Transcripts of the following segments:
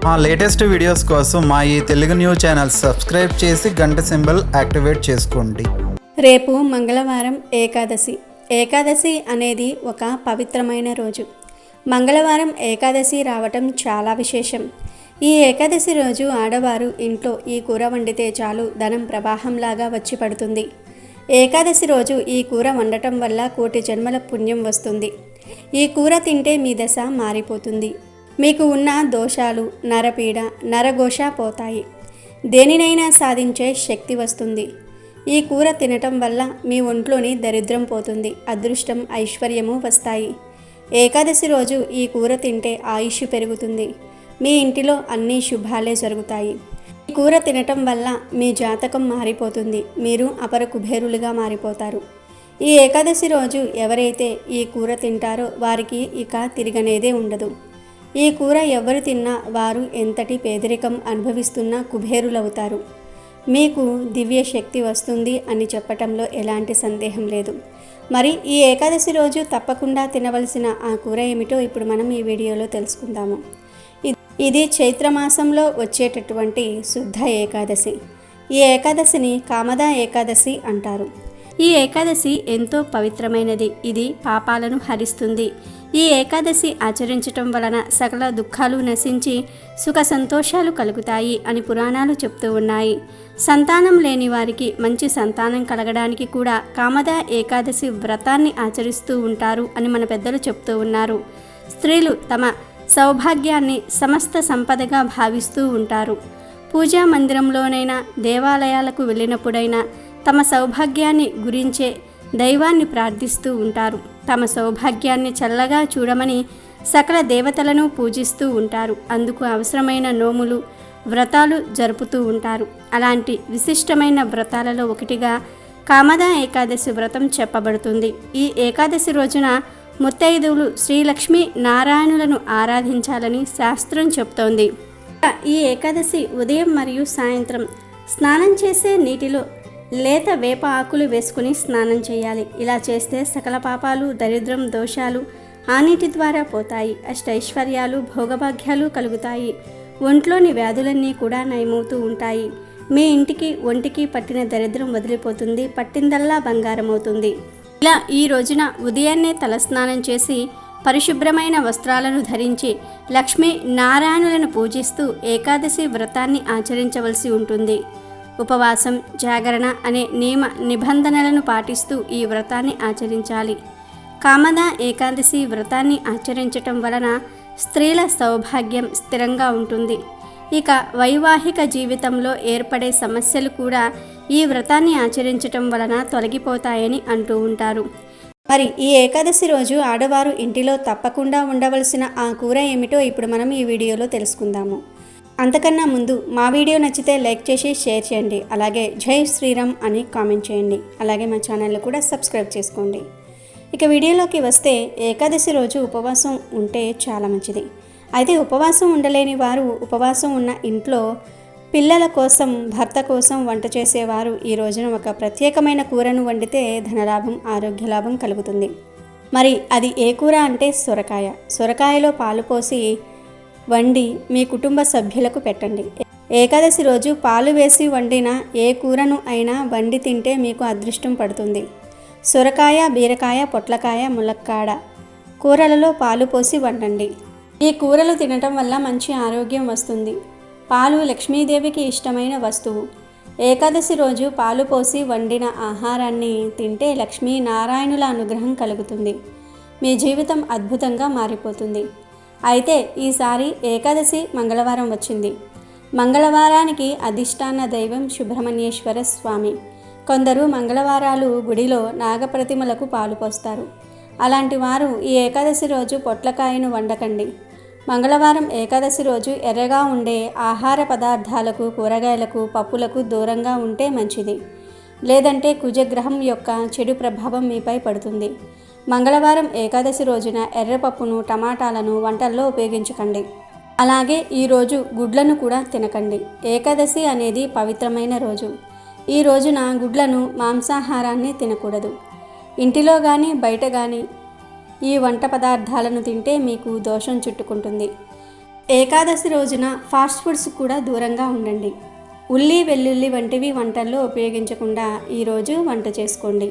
మా latest videos కోసం మా ఈ తెలుగు న్యూస్ ఛానల్ సబ్స్క్రైబ్ చేసి గంట సింబల్ యాక్టివేట్ చేసుకోండి. రేపు మంగళవారం ఏకాదశి. ఏకాదశి అనేది ఒక పవిత్రమైన రోజు. మంగళవారం ఏకాదశి రావటం చాలా విశేషం. ఈ ఏకాదశి రోజు ఆడవారు ఇంట్లో ఈ కూర వండితే చాలు ధనం ప్రవాహంలాగా వచ్చి పడుతుంది. ఏకాదశి రోజు ఈ కూర వండటం వల్ల కోటి జన్మల పుణ్యం వస్తుంది. ఈ కూర తింటే మీ దశ మారిపోతుంది. మీకు ఉన్న దోషాలు, నరపీడ, నరఘోష పోతాయి. దేనినైనా సాధించే శక్తి వస్తుంది. ఈ కూర తినటం వల్ల మీ ఒంట్లోని దరిద్రం పోతుంది. అదృష్టం, ఐశ్వర్యము వస్తాయి. ఏకాదశి రోజు ఈ కూర తింటే ఆయుష్ పెరుగుతుంది. మీ ఇంటిలో అన్ని శుభాలే జరుగుతాయి. ఈ కూర తినటం వల్ల మీ జాతకం మారిపోతుంది. మీరు అపర కుబేరులుగా మారిపోతారు. ఈ ఏకాదశి రోజు ఎవరైతే ఈ కూర తింటారో వారికి ఇక తిరగనేదే ఉండదు. ఈ కూర ఎవరు తిన్నా వారు ఎంతటి పేదరికం అనుభవిస్తున్నా కుబేరులవుతారు. మీకు దివ్య శక్తి వస్తుంది అని చెప్పటంలో ఎలాంటి సందేహం లేదు. మరి ఈ ఏకాదశి రోజు తప్పకుండా తినవలసిన ఆ కూర ఏమిటో ఇప్పుడు మనం ఈ వీడియోలో తెలుసుకుందాము. ఇది చైత్రమాసంలో వచ్చేటటువంటి శుద్ధ ఏకాదశి. ఈ ఏకాదశిని కామదా ఏకాదశి అంటారు. ఈ ఏకాదశి ఎంతో పవిత్రమైనది. ఇది పాపాలను హరిస్తుంది. ఈ ఏకాదశి ఆచరించటం వలన సకల దుఃఖాలు నశించి సుఖ సంతోషాలు కలుగుతాయి అని పురాణాలు చెప్తూ ఉన్నాయి. సంతానం లేని వారికి మంచి సంతానం కలగడానికి కూడా కామదా ఏకాదశి వ్రతాన్ని ఆచరిస్తూ ఉంటారు అని మన పెద్దలు చెప్తూ ఉన్నారు. స్త్రీలు తమ సౌభాగ్యాన్ని సమస్త సంపదగా భావిస్తూ ఉంటారు. పూజా మందిరంలోనైనా దేవాలయాలకు వెళ్ళినప్పుడైనా తమ సౌభాగ్యాన్ని గురించే దైవాన్ని ప్రార్థిస్తూ ఉంటారు. తమ సౌభాగ్యాన్ని చల్లగా చూడమని సకల దేవతలను పూజిస్తూ ఉంటారు. అందుకు అవసరమైన నోములు, వ్రతాలు జరుపుతూ ఉంటారు. అలాంటి విశిష్టమైన వ్రతాలలో ఒకటిగా కామదా ఏకాదశి వ్రతం చెప్పబడుతుంది. ఈ ఏకాదశి రోజున ముత్తైదువులు శ్రీలక్ష్మీ నారాయణులను ఆరాధించాలని శాస్త్రం చెప్తోంది. ఈ ఏకాదశి ఉదయం మరియు సాయంత్రం స్నానం చేసే నీటిలో లేత వేప ఆకులు వేసుకుని స్నానం చేయాలి. ఇలా చేస్తే సకల పాపాలు, దరిద్రం, దోషాలు ఆ నీటి ద్వారా పోతాయి. అష్టైశ్వర్యాలు, భోగభాగ్యాలు కలుగుతాయి. ఒంట్లోని వ్యాధులన్నీ కూడా నయమవుతూ ఉంటాయి. మీ ఇంటికి ఒంటికి పట్టిన దరిద్రం వదిలిపోతుంది. పట్టిందల్లా బంగారం అవుతుంది. ఇలా ఈ రోజున ఉదయాన్నే తలస్నానం చేసి పరిశుభ్రమైన వస్త్రాలను ధరించి లక్ష్మీ నారాయణులను పూజిస్తూ ఏకాదశి వ్రతాన్ని ఆచరించవలసి ఉంటుంది. ఉపవాసం, జాగరణ అనే నియమ నిబంధనలను పాటిస్తూ ఈ వ్రతాన్ని ఆచరించాలి. కామదా ఏకాదశి వ్రతాన్ని ఆచరించటం వలన స్త్రీల సౌభాగ్యం స్థిరంగా ఉంటుంది. ఇక వైవాహిక జీవితంలో ఏర్పడే సమస్యలు కూడా ఈ వ్రతాన్ని ఆచరించటం వలన తొలగిపోతాయని అంటూ ఉంటారు. మరి ఈ ఏకాదశి రోజు ఆడవారు ఇంటిలో తప్పకుండా ఉండవలసిన ఆ కూర ఏమిటో ఇప్పుడు మనం ఈ వీడియోలో తెలుసుకుందాము. అంతకన్నా ముందు మా వీడియో నచ్చితే లైక్ చేసి షేర్ చేయండి. అలాగే జై శ్రీరామ్ అని కామెంట్ చేయండి. అలాగే మా ఛానల్ని కూడా సబ్స్క్రైబ్ చేసుకోండి. ఇక వీడియోలోకి వస్తే ఏకాదశి రోజు ఉపవాసం ఉంటే చాలా మంచిది. అయితే ఉపవాసం ఉండలేని వారు ఉపవాసం ఉన్న ఇంట్లో పిల్లల కోసం, భర్త కోసం వంట చేసేవారు ఈ రోజున ఒక ప్రత్యేకమైన కూరను వండితే ధనలాభం, ఆరోగ్యలాభం కలుగుతుంది. మరి అది ఏ కూర అంటే సొరకాయ. సొరకాయలో పాలు పోసి వండి మీ కుటుంబ సభ్యులకు పెట్టండి. ఏకాదశి రోజు పాలు వేసి వండిన ఏ కూరను అయినా వండి తింటే మీకు అదృష్టం పడుతుంది. సొరకాయ, బీరకాయ, పొట్లకాయ, ములక్కాడ కూరలలో పాలు పోసి వండండి. ఈ కూరలు తినటం వల్ల మంచి ఆరోగ్యం వస్తుంది. పాలు లక్ష్మీదేవికి ఇష్టమైన వస్తువు. ఏకాదశి రోజు పాలు పోసి వండిన ఆహారాన్ని తింటే లక్ష్మీ నారాయణుల అనుగ్రహం కలుగుతుంది. మీ జీవితం అద్భుతంగా మారిపోతుంది. అయితే ఈసారి ఏకాదశి మంగళవారం వచ్చింది. మంగళవారానికి అధిష్టాన దైవం సుబ్రహ్మణ్యేశ్వర స్వామి. కొందరు మంగళవారాలు గుడిలో నాగప్రతిమలకు పాలు పోస్తారు. అలాంటి వారు ఈ ఏకాదశి రోజు పొట్లకాయను వండకండి. మంగళవారం ఏకాదశి రోజు ఎర్రగా ఉండే ఆహార పదార్థాలకు, కూరగాయలకు, పప్పులకు దూరంగా ఉంటే మంచిది. లేదంటే కుజగ్రహం యొక్క చెడు ప్రభావం మీపై పడుతుంది. మంగళవారం ఏకాదశి రోజున ఎర్రపప్పును, టమాటాలను వంటల్లో ఉపయోగించకండి. అలాగే ఈరోజు గుడ్లను కూడా తినకండి. ఏకాదశి అనేది పవిత్రమైన రోజు. ఈ రోజున గుడ్లను, మాంసాహారాన్ని తినకూడదు. ఇంటిలో కానీ బయట కానీ ఈ వంట పదార్థాలను తింటే మీకు దోషం చుట్టుకుంటుంది. ఏకాదశి రోజున ఫాస్ట్ ఫుడ్స్ కూడా దూరంగా ఉండండి. ఉల్లి వెల్లుల్లి వంటివి వంటల్లో ఉపయోగించకుండా ఈరోజు వంట చేసుకోండి.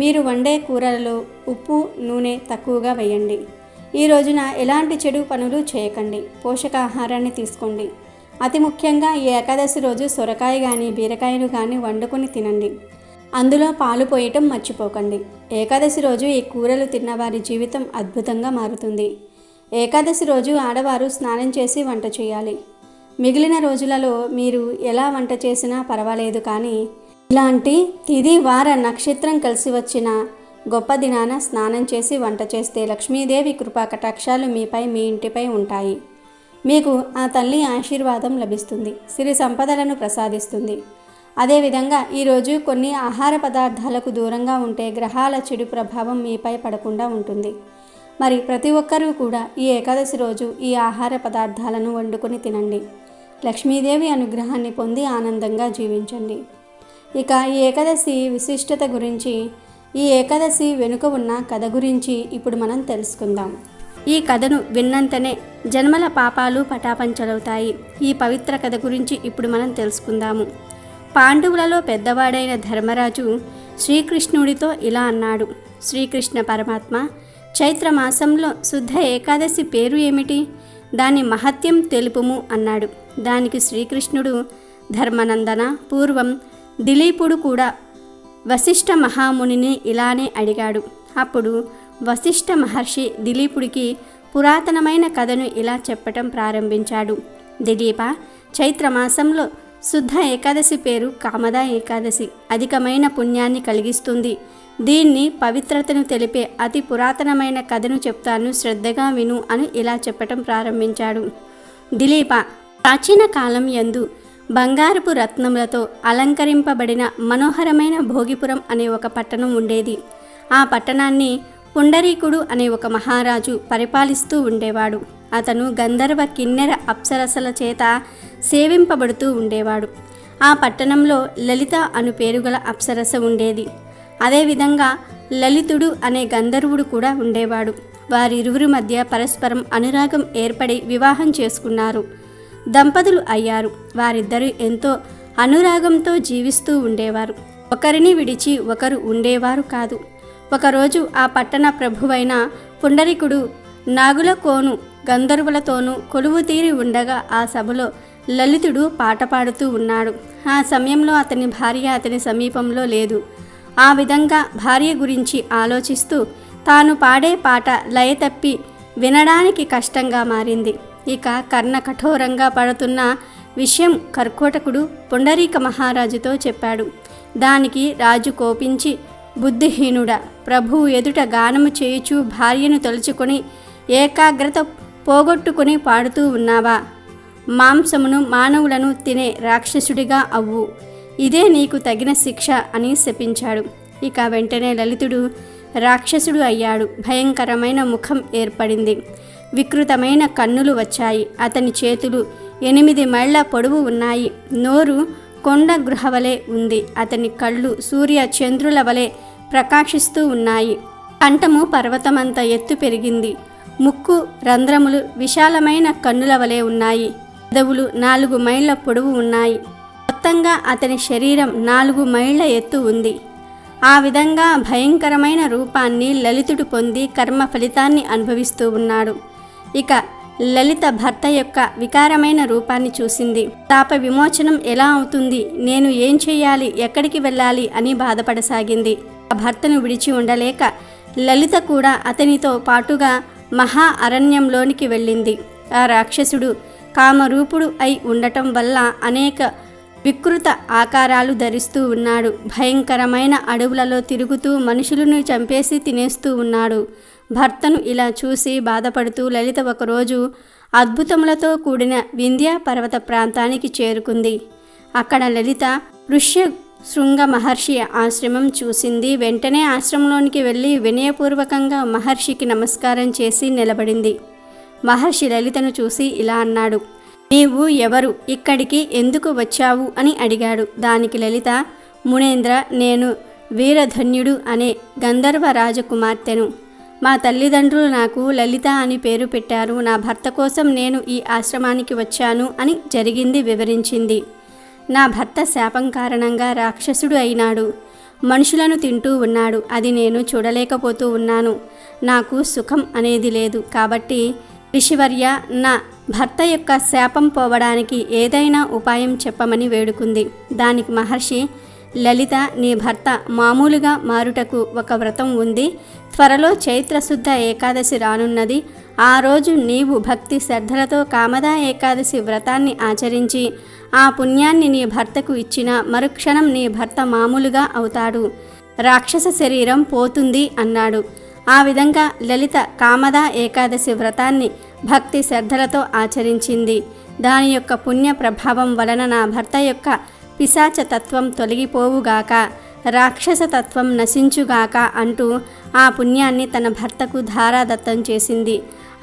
మీరు వండే కూరలలో ఉప్పు నూనె తక్కువగా వేయండి. ఈ రోజున ఎలాంటి చెడు పనులు చేయకండి. పోషకాహారాన్ని తీసుకోండి. అతి ముఖ్యంగా ఈ ఏకాదశి రోజు సొరకాయ కానీ బీరకాయలు కానీ వండుకొని తినండి. అందులో పాలు పోయటం మర్చిపోకండి. ఏకాదశి రోజు ఈ కూరలు తిన్న వారి జీవితం అద్భుతంగా మారుతుంది. ఏకాదశి రోజు ఆడవారు స్నానం చేసి వంట చేయాలి. మిగిలిన రోజులలో మీరు ఎలా వంట చేసినా పర్వాలేదు, కానీ ఇలాంటి తిథి వార నక్షత్రం కలిసి వచ్చిన గొప్ప దినాన స్నానం చేసి వంట చేస్తే లక్ష్మీదేవి కృపా కటాక్షాలు మీపై మీ ఇంటిపై ఉంటాయి. మీకు ఆ తల్లి ఆశీర్వాదం లభిస్తుంది. సిరి సంపదలను ప్రసాదిస్తుంది. అదేవిధంగా ఈరోజు కొన్ని ఆహార పదార్థాలకు దూరంగా ఉంటే గ్రహాల చెడు ప్రభావం మీపై పడకుండా ఉంటుంది. మరి ప్రతి ఒక్కరూ కూడా ఈ ఏకాదశి రోజు ఈ ఆహార పదార్థాలను వండుకొని తినండి. లక్ష్మీదేవి అనుగ్రహాన్ని పొంది ఆనందంగా జీవించండి. ఇక ఈ ఏకాదశి విశిష్టత గురించి, ఈ ఏకాదశి వెనుక ఉన్న కథ గురించి ఇప్పుడు మనం తెలుసుకుందాం. ఈ కథను విన్నంతనే జన్మల పాపాలు పటాపంచలవుతాయి. ఈ పవిత్ర కథ గురించి ఇప్పుడు మనం తెలుసుకుందాము. పాండవులలో పెద్దవాడైన ధర్మరాజు శ్రీకృష్ణుడితో ఇలా అన్నాడు. శ్రీకృష్ణ పరమాత్మ, చైత్ర మాసంలో శుద్ధ ఏకాదశి పేరు ఏమిటి? దాని మహత్యం తెలుపుము అన్నాడు. దానికి శ్రీకృష్ణుడు, ధర్మనందన, పూర్వం దిలీపుడు కూడా వశిష్ఠ మహామునిని ఇలానే అడిగాడు. అప్పుడు వశిష్ఠ మహర్షి దిలీపుడికి పురాతనమైన కథను ఇలా చెప్పటం ప్రారంభించాడు. దిలీప, చైత్రమాసంలో శుద్ధ ఏకాదశి పేరు కామదా ఏకాదశి. అధికమైన పుణ్యాన్ని కలిగిస్తుంది. దీన్ని పవిత్రతను తెలిపే అతి పురాతనమైన కథను చెప్తాను, శ్రద్ధగా విను అని ఇలా చెప్పటం ప్రారంభించాడు. దిలీప, ప్రాచీన కాలం యందు బంగారపు రత్నములతో అలంకరింపబడిన మనోహరమైన భోగిపురం అనే ఒక పట్టణం ఉండేది. ఆ పట్టణాన్ని పుండరీకుడు అనే ఒక మహారాజు పరిపాలిస్తూ ఉండేవాడు. అతను గంధర్వ కిన్నెర అప్సరసల చేత సేవింపబడుతూ ఉండేవాడు. ఆ పట్టణంలో లలిత అను పేరుగల అప్సరస ఉండేది. అదేవిధంగా లలితుడు అనే గంధర్వుడు కూడా ఉండేవాడు. వారిరువురి మధ్య పరస్పరం అనురాగం ఏర్పడి వివాహం చేసుకున్నారు. దంపతులు అయ్యారు. వారిద్దరూ ఎంతో అనురాగంతో జీవిస్తూ ఉండేవారు. ఒకరిని విడిచి ఒకరు ఉండేవారు కాదు. ఒకరోజు ఆ పట్టణ ప్రభువైన పుండరీకుడు నాగులకోను గంధర్వులతోనూ కొలువు తీరి ఉండగా ఆ సభలో లలితుడు పాట పాడుతూ ఉన్నాడు. ఆ సమయంలో అతని భార్య అతని సమీపంలో లేదు. ఆ విధంగా భార్య గురించి ఆలోచిస్తూ తాను పాడే పాట లయ తప్పి వినడానికి కష్టంగా మారింది. ఇక కర్ణ కఠోరంగా పడుతున్న విషయం కర్కోటకుడు పుండరీక మహారాజుతో చెప్పాడు. దానికి రాజు కోపించి, బుద్ధిహీనుడా, ప్రభువు ఎదుట గానము చేయుచు భార్యను తలుచుకొని ఏకాగ్రత పోగొట్టుకుని పాడుతూ ఉన్నావా? మాంసమును మానవులను తినే రాక్షసుడిగా అవ్వు. ఇదే నీకు తగిన శిక్ష అని శపించాడు. ఇక వెంటనే లలితుడు రాక్షసుడు అయ్యాడు. భయంకరమైన ముఖం ఏర్పడింది. వికృతమైన కన్నులు వచ్చాయి. అతని చేతులు 8 మైళ్ళ పొడవు ఉన్నాయి. నోరు కొండ గృహవలే ఉంది. అతని కళ్ళు సూర్య చంద్రుల వలె ప్రకాశిస్తూ ఉన్నాయి. కంఠము పర్వతమంత ఎత్తు పెరిగింది. ముక్కు రంధ్రములు విశాలమైన కన్నుల వలె ఉన్నాయి. పెదవులు 4 మైళ్ళ పొడవు ఉన్నాయి. మొత్తంగా అతని శరీరం 4 మైళ్ళ ఎత్తు ఉంది. ఆ విధంగా భయంకరమైన రూపాన్ని లలితుడు పొంది కర్మ ఫలితాన్ని అనుభవిస్తూ ఉన్నాడు. ఇక లలిత భర్త యొక్క వికారమైన రూపాన్ని చూసింది. తాప విమోచనం ఎలా అవుతుంది? నేను ఏం చేయాలి? ఎక్కడికి వెళ్ళాలి అని బాధపడసాగింది. ఆ భర్తను విడిచి ఉండలేక లలిత కూడా అతనితో పాటుగా మహా అరణ్యంలోనికి వెళ్ళింది. ఆ రాక్షసుడు కామరూపుడు అయి ఉండటం వల్ల అనేక వికృత ఆకారాలు ధరిస్తూ ఉన్నాడు. భయంకరమైన అడవులలో తిరుగుతూ మనుషులను చంపేసి తినేస్తూ ఉన్నాడు. భర్తను ఇలా చూసి బాధపడుతూ లలిత ఒకరోజు అద్భుతములతో కూడిన వింధ్య పర్వత ప్రాంతానికి చేరుకుంది. అక్కడ లలిత ఋష్య శృంగ మహర్షి ఆశ్రమం చూసింది. వెంటనే ఆశ్రమంలోనికి వెళ్ళి వినయపూర్వకంగా మహర్షికి నమస్కారం చేసి నిలబడింది. మహర్షి లలితను చూసి ఇలా అన్నాడు, నీవు ఎవరు? ఇక్కడికి ఎందుకు వచ్చావు అని అడిగాడు. దానికి లలిత, మునేంద్ర, నేను వీరధన్యుడు అనే గంధర్వ రాజకుమార్తెను. మా తల్లిదండ్రులు నాకు లలిత అని పేరు పెట్టారు. నా భర్త కోసం నేను ఈ ఆశ్రమానికి వచ్చాను అని జరిగింది వివరించింది. నా భర్త శాపం కారణంగా రాక్షసుడు అయినాడు. మనుషులను తింటూ ఉన్నాడు. అది నేను చూడలేకపోతూ ఉన్నాను. నాకు సుఖం అనేది లేదు. కాబట్టి ఋషివర్య, నా భర్త యొక్క శాపం పోవడానికి ఏదైనా ఉపాయం చెప్పమని వేడుకుంది. దానికి మహర్షి, లలిత, నీ భర్త మామూలుగా మారుటకు ఒక వ్రతం ఉంది. త్వరలో చైత్రశుద్ధ ఏకాదశి రానున్నది. ఆ రోజు నీవు భక్తి శ్రద్ధలతో కామదా ఏకాదశి వ్రతాన్ని ఆచరించి ఆ పుణ్యాన్ని నీ భర్తకు ఇచ్చిన మరుక్షణం నీ భర్త మామూలుగా అవుతాడు. రాక్షస శరీరం పోతుంది అన్నాడు. ఆ విధంగా లలిత కామదా ఏకాదశి వ్రతాన్ని భక్తి శ్రద్ధలతో ఆచరించింది. దాని యొక్క పుణ్య ప్రభావం వలన నా భర్త యొక్క పిశాచ తత్వం తొలగిపోవుగాక, రాక్షస తత్వం నశించుగాక అంటూ ఆ పుణ్యాన్ని తన భర్తకు ధారాదత్తం చేసింది.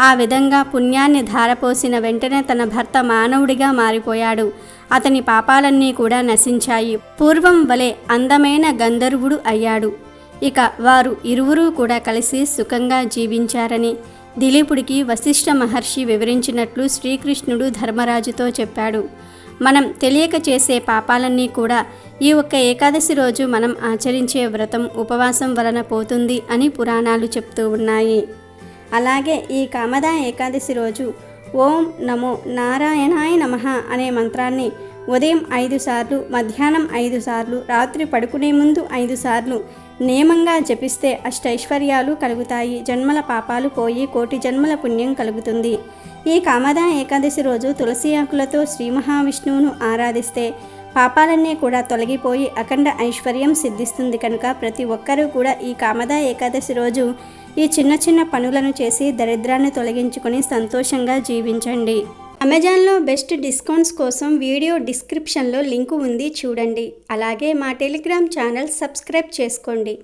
ఆ విధంగా పుణ్యాన్ని ధారపోసిన వెంటనే తన భర్త మానవుడిగా మారిపోయాడు. అతని పాపాలన్నీ కూడా నశించాయి. పూర్వం వలె అందమైన గంధర్వుడు అయ్యాడు. ఇక వారు ఇరువురూ కూడా కలిసి సుఖంగా జీవించారని దిలీపుడికి వశిష్ఠ మహర్షి వివరించినట్లు శ్రీకృష్ణుడు ధర్మరాజుతో చెప్పాడు. మనం తెలియక చేసే పాపాలన్నీ కూడా ఈ ఒక్క ఏకాదశి రోజు మనం ఆచరించే వ్రతం, ఉపవాసం వలన పోతుంది అని పురాణాలు చెప్తూ ఉన్నాయి. అలాగే ఈ కామదా ఏకాదశి రోజు ఓం నమో నారాయణాయ నమః అనే మంత్రాన్ని ఉదయం 5 సార్లు, మధ్యాహ్నం 5 సార్లు, రాత్రి పడుకునే ముందు 5 సార్లు నియమంగా జపిస్తే అష్టైశ్వర్యాలు కలుగుతాయి. జన్మల పాపాలు పోయి కోటి జన్మల పుణ్యం కలుగుతుంది. ఈ కామదా ఏకాదశి రోజు తులసి ఆకులతో శ్రీ మహావిష్ణువును ఆరాధిస్తే పాపాలన్నీ కూడా తొలగిపోయి అఖండ ఐశ్వర్యం సిద్ధిస్తుంది. కనుక ప్రతి ఒక్కరూ కూడా ఈ కామదా ఏకాదశి రోజు ఈ చిన్న చిన్న పనులను చేసి దరిద్రాన్ని తొలగించుకొని సంతోషంగా జీవించండి. అమెజాన్లో బెస్ట్ డిస్కౌంట్స్ కోసం వీడియో డిస్క్రిప్షన్లో లింకు ఉంది, చూడండి. అలాగే మా టెలిగ్రామ్ ఛానల్ సబ్స్క్రైబ్ చేసుకోండి.